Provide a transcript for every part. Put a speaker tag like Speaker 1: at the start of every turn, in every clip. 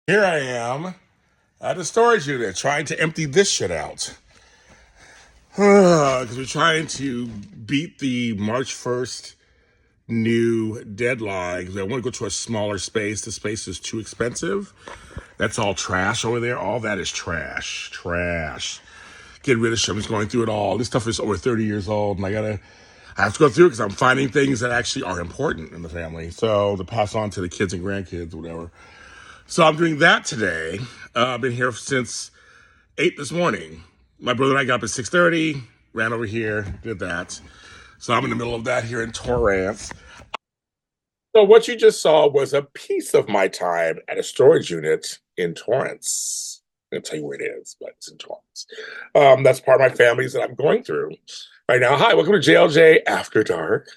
Speaker 1: Here I am at a storage unit trying to empty this shit out. Because we're trying to beat the March 1st new deadline. Because I want to go to a smaller space. The space is too expensive. That's all trash over there. All that is trash. Trash. Get rid of shit. I'm just going through it all. This stuff is over 30 years old, and I have to go through it because I'm finding things that actually are important in the family. So to pass on to the kids and grandkids, whatever. So I'm doing that today. I've been here since 8 this morning. My brother and I got up at 6:30, ran over here, did that. So I'm in the middle of that here in Torrance. So what you just saw was a piece of my time at a storage unit in Torrance. I'm gonna tell you where it is, but it's in Torrance. That's part of my family's that I'm going through right now. Hi, welcome to JLJ After Dark.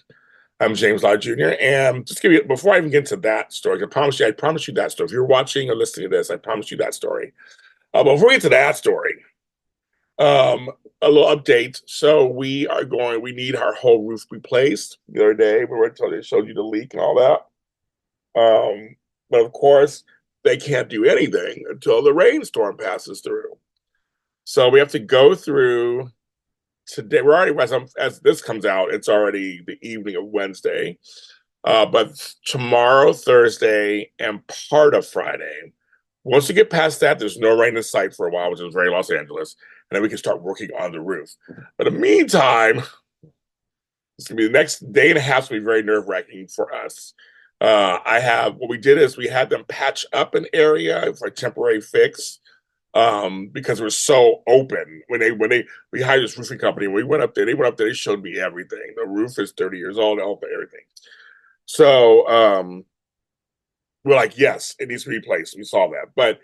Speaker 1: I'm James Law Jr. And just give you before I even get into that story, I promise you that story. If you're watching or listening to this, I promise you that story. Before we get to that story, um, a little update. So we need our whole roof replaced. The other day, they showed you the leak and all that. But of course, they can't do anything until the rainstorm passes through. So we have to go through today. We're already, as this comes out, it's already the evening of Wednesday. But tomorrow, Thursday, and part of Friday. Once you get past that, there's no rain in sight for a while, which is very Los Angeles, and then we can start working on the roof. But in the meantime, it's gonna be the next day and a half. Is gonna be very nerve wracking for us. I have what we did is we had them patch up an area for a temporary fix because it was so open when we hired this roofing company. We went up there. They went up there. They showed me everything. The roof is 30 years old. Everything. So we're like, yes, it needs to be replaced. We saw that, but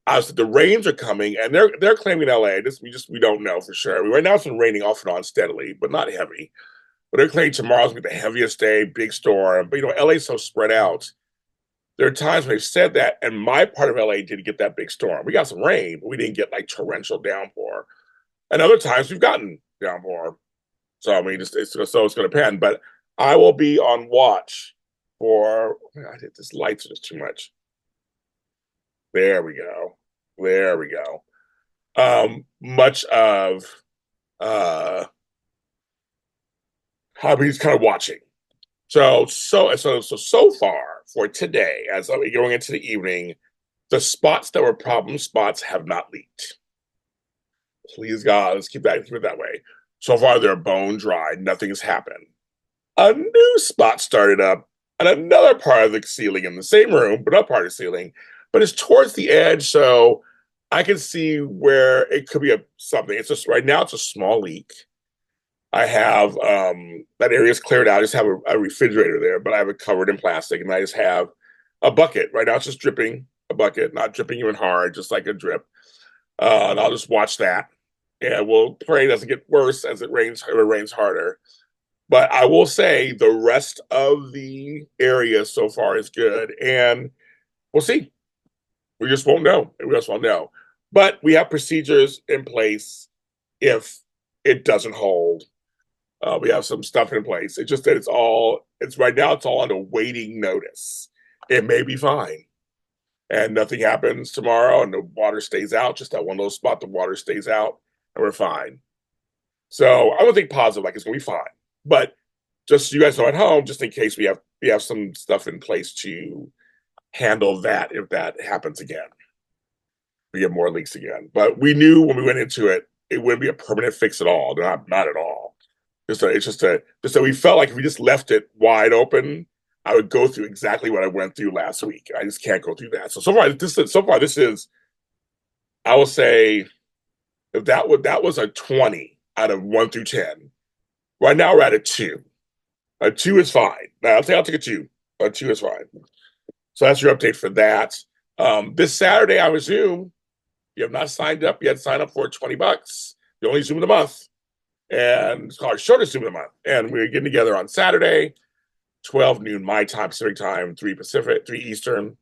Speaker 1: as the rains are coming, and they're claiming LA. We don't know for sure. Right now it's been raining off and on steadily, but not heavy. But they're claiming tomorrow's gonna be the heaviest day, big storm. But LA's so spread out. There are times when they've said that, and my part of LA didn't get that big storm. We got some rain, but we didn't get like torrential downpour. And other times we've gotten downpour. So I mean, it's going to depend. But I will be on watch for. I did this lights are just too much. There we go. There we go. Much of I'll be just kind of watching. So far for today, as I'm going into the evening, the spots that were problem spots have not leaked. Please God, let's keep it that way. So far, they're bone dry. Nothing has happened. A new spot started up on another part of the ceiling in the same room, but not part of the ceiling, but it's towards the edge, so I can see where it could be something. It's just right now it's a small leak. I have that area is cleared out. I just have a refrigerator there, but I have it covered in plastic, and I just have a bucket. Right now it's just dripping, a bucket, not dripping even hard, just like a drip. And I'll just watch that. And we'll pray it doesn't get worse as it rains harder. But I will say the rest of the area so far is good. And we'll see. We just won't know. We just won't know. But we have procedures in place if it doesn't hold. We have some stuff in place. It's just that it's right now, it's all on a waiting notice. It may be fine. And nothing happens tomorrow and the water stays out. Just that one little spot, the water stays out and we're fine. So I would think positive, like it's gonna be fine. But just so you guys know at home, just in case we have some stuff in place to handle that if that happens again. We get more leaks again. But we knew when we went into it, it wouldn't be a permanent fix at all. Not at all. It's just that we felt like if we just left it wide open, I would go through exactly what I went through last week. I just can't go through that. So far this is I will say if that was a 20 out of 1 through 10. Right now we're at a 2. A 2 is fine. Now I'll take a 2. A 2 is fine. So that's your update for that. This Saturday I resume. If you have not signed up yet, sign up for $20. The only Zoom of the month. And it's called our shortest Zoom of the month. And we're getting together on Saturday, 12 noon my time, Pacific time, 3 Pacific, 3 Eastern.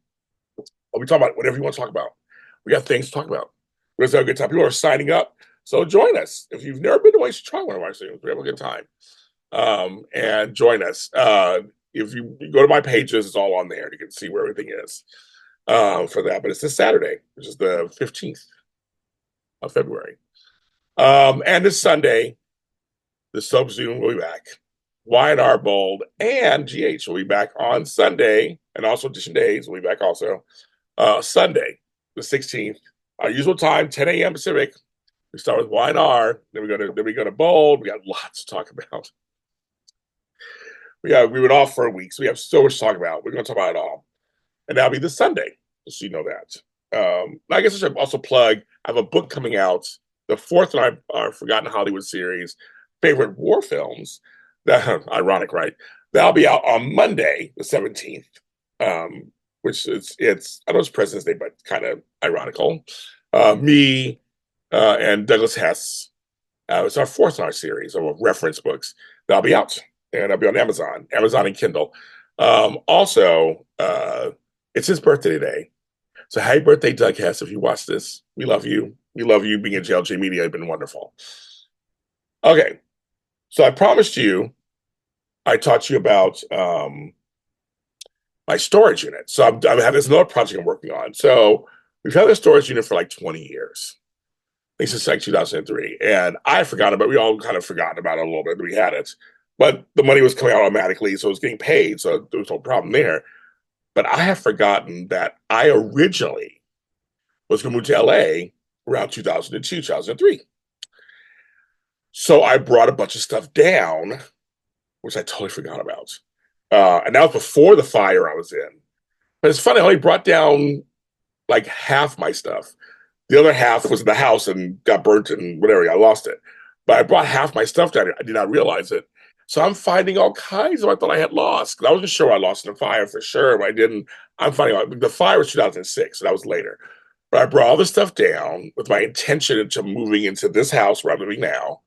Speaker 1: We'll be talking about whatever you want to talk about. We got things to talk about. We're going to have a good time. People are signing up. So join us. If you've never been to Waste, try one of our Zooms. We have a good time. And join us. If you go to my pages, it's all on there. You can see where everything is. for that. But it's this Saturday, which is the 15th of February. And this Sunday, the Sub Zoom will be back. Y&R Bold and GH will be back on Sunday, and also Edition Days will be back also Sunday, the 16th. Our usual time, 10 a.m. Pacific. We start with Y&R, then we go to Bold. We got lots to talk about. We went off for a week, so we have so much to talk about. We're going to talk about it all, and that'll be this Sunday, just so you know that. I guess I should also plug. I have a book coming out, the fourth in our Forgotten Hollywood series, favorite war films. That ironic, right? That'll be out on Monday, the 17th. Which it's I know it's President's Day, but kind of ironical. Me and Douglas Hess. It's our fourth in our series of reference books. That'll be out, and I'll be on Amazon and Kindle. Also, it's his birthday today. So happy birthday, Doug Hess, if you watch this. We love you. We love you being at JLJ Media. You've been wonderful. Okay. So I promised you, I taught you about my storage unit. So I'm having this another project I'm working on. So we've had this storage unit for like 20 years. I think since like 2003. And I forgot about it. We all kind of forgotten about it a little bit. We had it. But the money was coming out automatically, so it was getting paid. So there was no problem there. But I have forgotten that I originally was going to move to LA around 2002, 2003. So I brought a bunch of stuff down, which I totally forgot about. And that was before the fire I was in. But it's funny, I only brought down like half my stuff. The other half was in the house and got burnt and whatever, I lost it. But I brought half my stuff down here. I did not realize it. So I'm finding all kinds of I thought I had lost. I wasn't sure I lost in the fire for sure, but I didn't. I'm finding out the fire was 2006, so that was later. But I brought all this stuff down with my intention into moving into this house where I'm living now.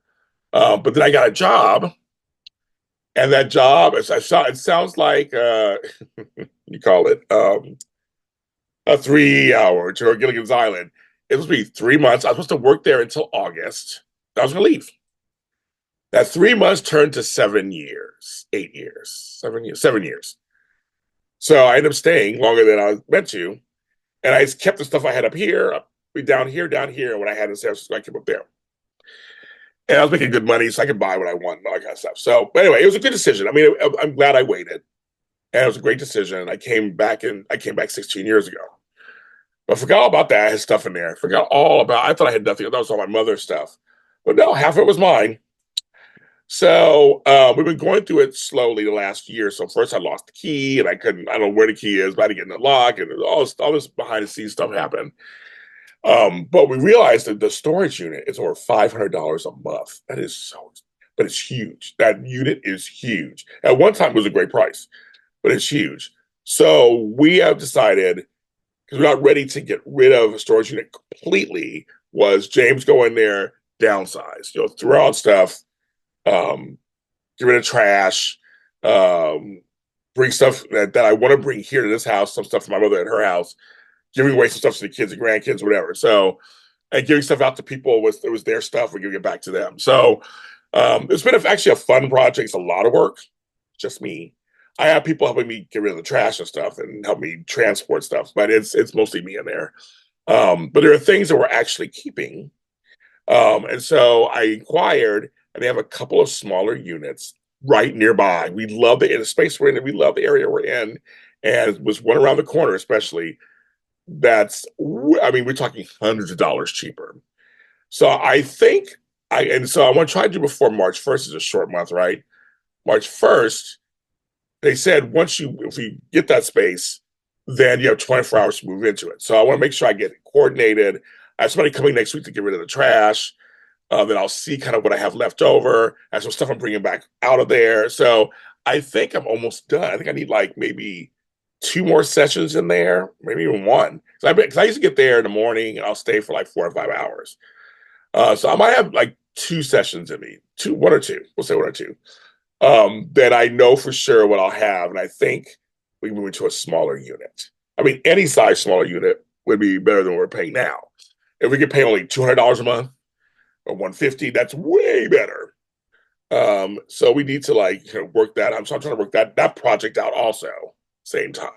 Speaker 1: But then I got a job, and that job, it sounds like you call it a 3 hour to Gilligan's Island. It was supposed to be 3 months. I was supposed to work there until August. I was going to leave. That 3 months turned to 7 years, 8 years, 7 years, 7 years. So I ended up staying longer than I was meant to. And I just kept the stuff I had up here, down here, and what I had in San Francisco, I kept up there. And I was making good money, so I could buy what I want and all that kind of stuff. So, but anyway, it was a good decision. I mean, I'm glad I waited. And it was a great decision. I came back 16 years ago. But I forgot all about that. I had stuff in there. I forgot all about I thought I had nothing. That was all my mother's stuff. But no, half of it was mine. So we've been going through it slowly the last year. So first I lost the key and I don't know where the key is, but I had to get in the lock and all this behind the scenes stuff happened. But we realized that the storage unit is over $500 a month. That is so, but it's huge. That unit is huge. At one time it was a great price, but it's huge. So we have decided, because we're not ready to get rid of a storage unit completely, was James go in there, downsize, throw out stuff, get rid of trash, bring stuff that I want to bring here to this house, some stuff from my mother at her house, giving away some stuff to the kids and grandkids, whatever. So, and giving stuff out to people it was their stuff, we're giving it back to them. So, it's been actually a fun project. It's a lot of work, just me. I have people helping me get rid of the trash and stuff and help me transport stuff, but it's mostly me in there. But there are things that we're actually keeping. And so I inquired, and they have a couple of smaller units right nearby. We love the space we're in, and we love the area we're in. And it was one around the corner, especially. We're talking hundreds of dollars cheaper. So I think so I want to try to do before March 1st is a short month, right? March 1st, they said if we get that space, then you have 24 hours to move into it. So I want to make sure I get it coordinated. I have somebody coming next week to get rid of the trash. Then I'll see kind of what I have left over. I have some stuff I'm bringing back out of there. So I think I'm almost done. I think I need like maybe 2 more sessions in there, maybe even one. Because I used to get there in the morning and I'll stay for like 4 or 5 hours. So I might have like 2 sessions in me, one or two. We'll say 1 or 2. Then I know for sure what I'll have, and I think we can move into a smaller unit. I mean, any size smaller unit would be better than what we're paying now. If we could pay only $200 a month or $150, that's way better. So we need to work that. So I'm trying to work that project out also, same time.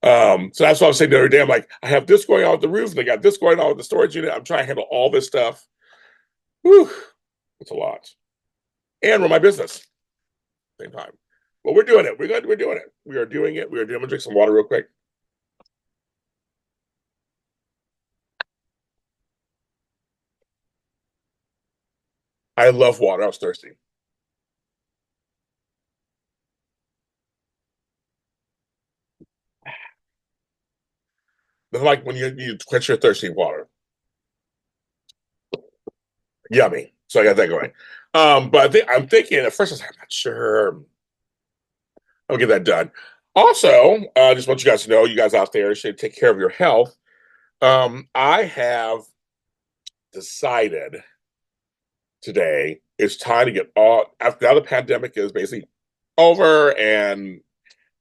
Speaker 1: So that's what I was saying the other day. I'm like, I have this going on with the roof, and I got this going on with the storage unit. I'm trying to handle all this stuff. Whew, it's a lot. And run my business at the same time. But we're doing it. We're good. We're doing it. We are doing it. We are doing it. I'm gonna drink some water real quick. I love water. I was thirsty. Nothing like when you quench your thirsty water. Yummy. So I got that going. But I'm thinking at first I was like, I'm not sure. I'll get that done. Also, just want you guys to know, you guys out there should take care of your health. I have decided today it's time to get all after now the pandemic is basically over and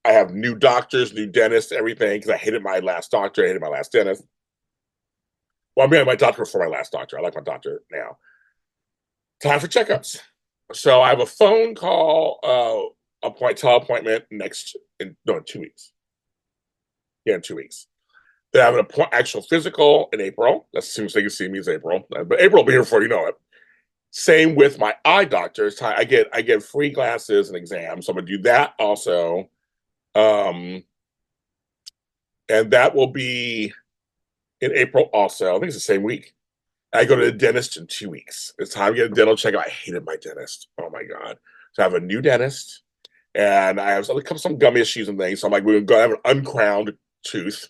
Speaker 1: I have new doctors, new dentists, everything because I hated my last doctor, I hated my last dentist. Well, I'm mean, my doctor before my last doctor. I like my doctor now. Time for checkups. So I have a phone call teleappointment next in no in 2 weeks. Yeah, in 2 weeks. They have an actual physical in April. That's as soon as they can see me is April. But April will be here before you know it. Same with my eye doctor. I get free glasses and exams, so I'm gonna do that also. Um, and that will be in April also. I think it's the same week. I go to the dentist in 2 weeks. It's time to get a dental checkup. I hated my dentist. Oh my god! So I have a new dentist, and I have some gum issues and things. So I'm like, we're gonna have an uncrowned tooth.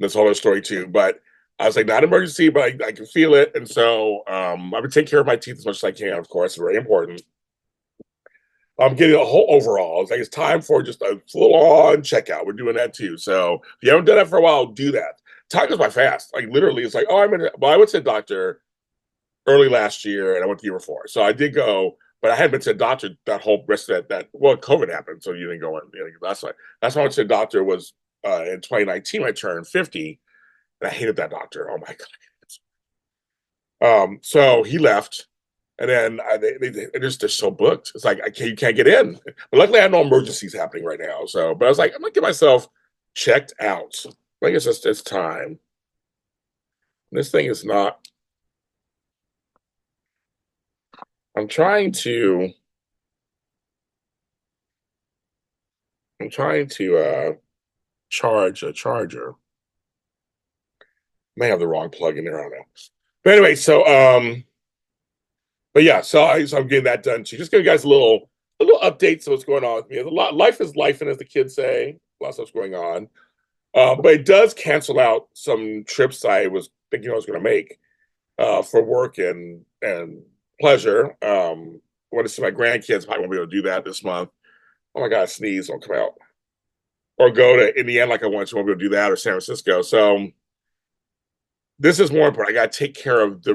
Speaker 1: That's a whole other story too. But I was like, not emergency, but I can feel it, and so I'm gonna take care of my teeth as much as I can. Of course, very important. I'm getting a whole overall. It's like it's time for just a full on checkout. We're doing that too. So if you haven't done that for a while, do that. Time goes by fast. Like literally, it's like, oh, well, I went to the doctor early last year and I went the year before. So I did go, but I hadn't been to the doctor that whole rest of that well, COVID happened, so you didn't go in. That's why I went to the doctor was in 2019. I turned 50, and I hated that doctor. Oh my god. So he left, and then they're so booked. It's like you can't get in. But luckily, I had no emergencies happening right now. So, but I was like, I'm gonna get myself checked out. I guess it's time. This thing is not. I'm trying to. I'm trying to charge a charger. May have the wrong plug in there. I don't know. But anyway, but yeah, so I'm getting that done too. Just give you guys a little updates of what's going on with me. A lot, life is life, and as the kids say, a lot of stuff's going on. But it does cancel out some trips I was thinking I was going to make for work and pleasure. I want to see my grandkids. Probably won't be able to do that this month. Oh my God, sneeze won't come out. Or go to Indiana like I want to. Won't be able to do that or San Francisco. So this is more important. I got to take care of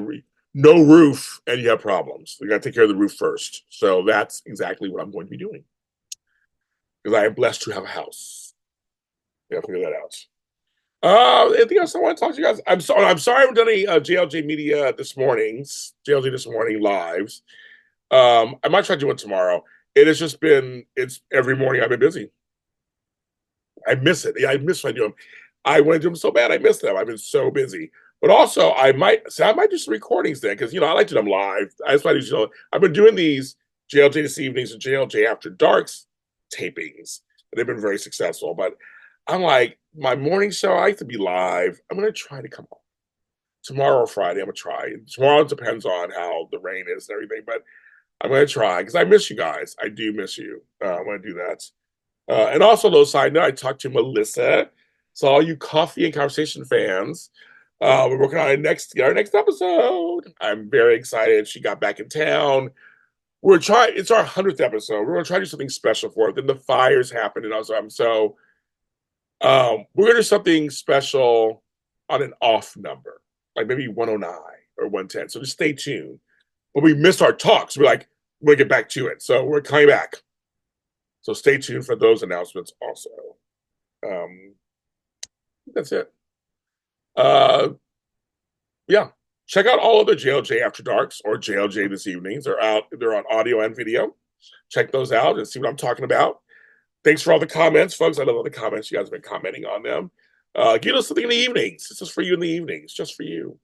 Speaker 1: no roof, and you have problems. You got to take care of the roof first. So that's exactly what I'm going to be doing because I am blessed to have a house. Yeah, figure that out. Anything else I want to talk to you guys? I'm sorry I haven't done any JLJ media this morning's JLJ this morning lives. I might try to do it tomorrow. It has just been it's every morning I've been busy. I miss it. Yeah, I miss when I do them. I want to do them so bad. I miss them. I've been so busy. But also, I might do some recordings then because I like to do them live. I just want to do. I've been doing these JLJ this evenings and JLJ after darks tapings. They've been very successful. But I'm like my morning show. I like to be live. I'm going to try to come on tomorrow or Friday. I'm going to try. Tomorrow depends on how the rain is and everything. But I'm going to try because I miss you guys. I do miss you. I'm going to do that. And also, little side note, I talked to Melissa. So all you coffee and conversation fans, we're working on our next episode. I'm very excited. She got back in town. We're trying. It's our 100th episode. We're gonna try to do something special for it. Then the fires happened, and also we're gonna do something special on an off number, like maybe 109 or 110. So just stay tuned. But we missed our talks. We'll get back to it. So we're coming back. So stay tuned for those announcements also. Um, that's it. Uh, yeah. Check out all of the JLJ After Darks or JLJ This Evenings. They're out. They're on audio and video. Check those out and see what I'm talking about. Thanks for all the comments, folks. I love all the comments. You guys have been commenting on them. Get us something in the evenings. This is for you in the evenings, just for you.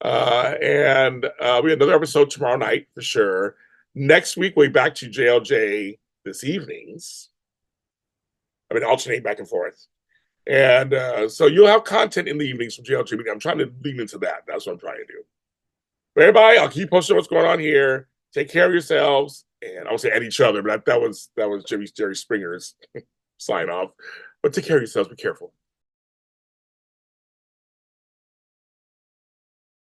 Speaker 1: And we have another episode tomorrow night for sure. Next week, we'll be back to JLJ this evenings. I mean, alternate back and forth. And so you'll have content in the evenings from JLJ. I'm trying to lean into that. That's what I'm trying to do. But everybody, I'll keep posting what's going on here. Take care of yourselves. And I won't say at each other, but that was Jerry Springer's sign off. But take care of yourselves. Be careful.